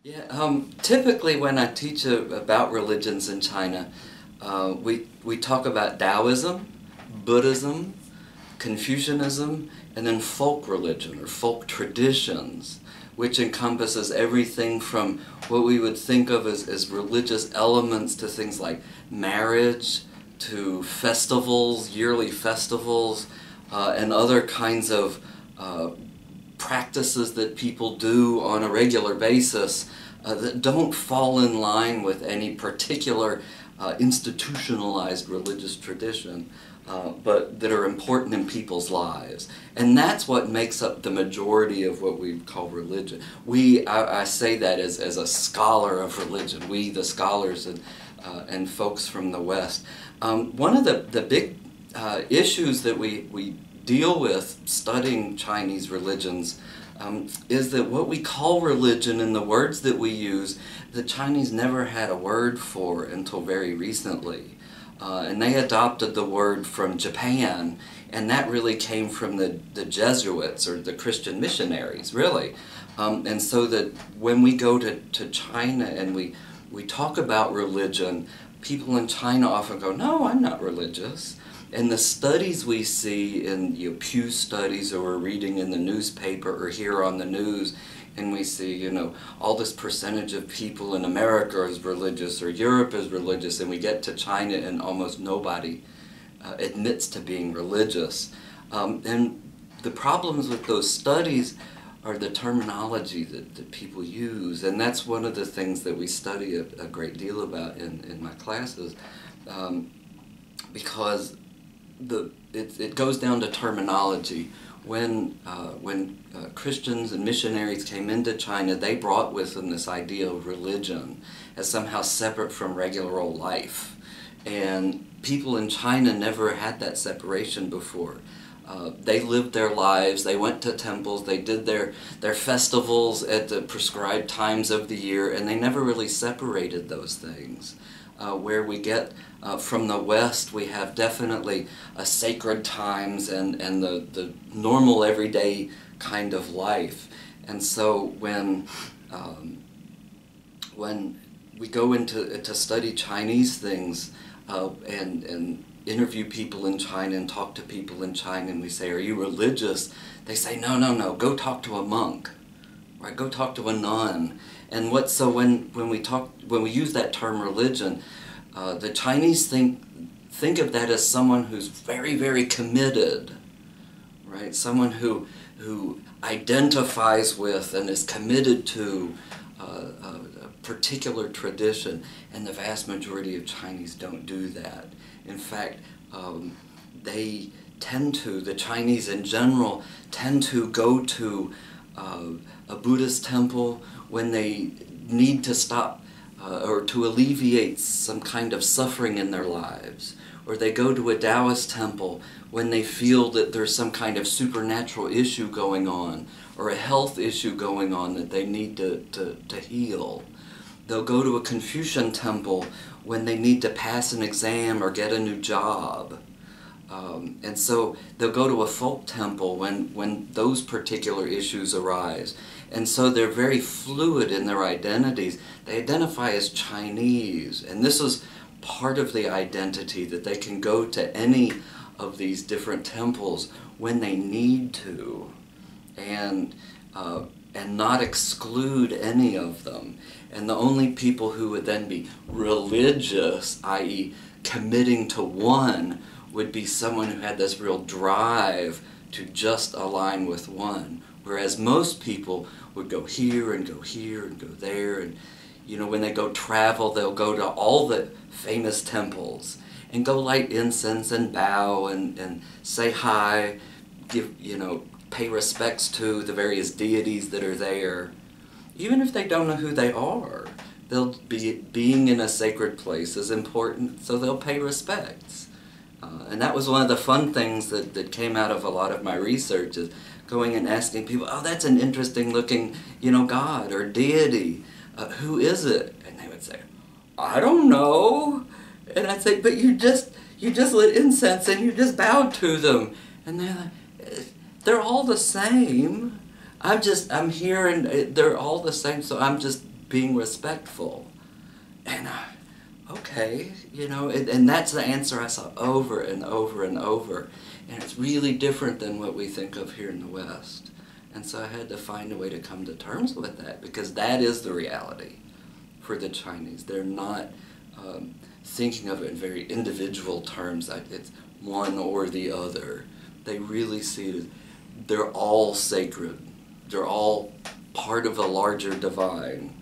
Yeah, typically when I teach about religions in China, we talk about Taoism, Buddhism, Confucianism, and then folk religion or folk traditions, which encompasses everything from what we would think of as religious elements to things like marriage, to festivals, yearly festivals, and other kinds of practices that people do on a regular basis that don't fall in line with any particular institutionalized religious tradition, but that are important in people's lives. And that's what makes up the majority of what we call religion. I say that as a scholar of religion, we the scholars and folks from the West. One of the big issues that we deal with studying Chinese religions is that what we call religion and the words that we use, the Chinese never had a word for until very recently. And they adopted the word from Japan, and that really came from the Jesuits or the Christian missionaries, really. And so that when we go to China and we talk about religion, people in China often go, "No, I'm not religious." And the studies we see in Pew studies, or we're reading in the newspaper or hear on the news, and we see, all this percentage of people in America is religious or Europe is religious, and we get to China and almost nobody admits to being religious. And the problems with those studies are the terminology that people use, and that's one of the things that we study a great deal about in my classes, because it goes down to terminology. When Christians and missionaries came into China, they brought with them this idea of religion as somehow separate from regular old life. And people in China never had that separation before. They lived their lives, they went to temples, they did their festivals at the prescribed times of the year, and they never really separated those things. Where we get from the West, we have definitely sacred times and the normal everyday kind of life. And so when we go into to study Chinese things and interview people in China and talk to people in China, and we say, "Are you religious?" They say, "No, no, no, go talk to a monk, right? Go talk to a nun." And when we use that term religion, the Chinese think of that as someone who's very, very committed, right? Someone who identifies with and is committed to a particular tradition, and the vast majority of Chinese don't do that. In fact, the Chinese in general tend to go to a Buddhist temple when they need to stop or to alleviate some kind of suffering in their lives. Or they go to a Taoist temple when they feel that there's some kind of supernatural issue going on or a health issue going on that they need to heal. They'll go to a Confucian temple when they need to pass an exam or get a new job. And so they'll go to a folk temple when those particular issues arise. And so they're very fluid in their identities. They identify as Chinese, and this is part of the identity, that they can go to any of these different temples when they need to, and not exclude any of them. And the only people who would then be religious, i.e. committing to one, would be someone who had this real drive to just align with one. Whereas most people would go here and go here and go there, and when they go travel, they'll go to all the famous temples and go light incense and bow and say hi, pay respects to the various deities that are there. Even if they don't know who they are, being in a sacred place is important, so they'll pay respects. And that was one of the fun things that came out of a lot of my research, is going and asking people, "Oh, that's an interesting looking, god or deity. Who is it?" And they would say, "I don't know." And I'd say, "But you just lit incense and you just bowed to them." And they're like, "They're all the same. I'm here and they're all the same, so I'm just being respectful. And okay, you know, and that's the answer I saw over and over and over. And it's really different than what we think of here in the West. And so I had to find a way to come to terms with that, because that is the reality for the Chinese. They're not thinking of it in very individual terms, like it's one or the other. They really see it as they're all sacred. They're all part of a larger divine.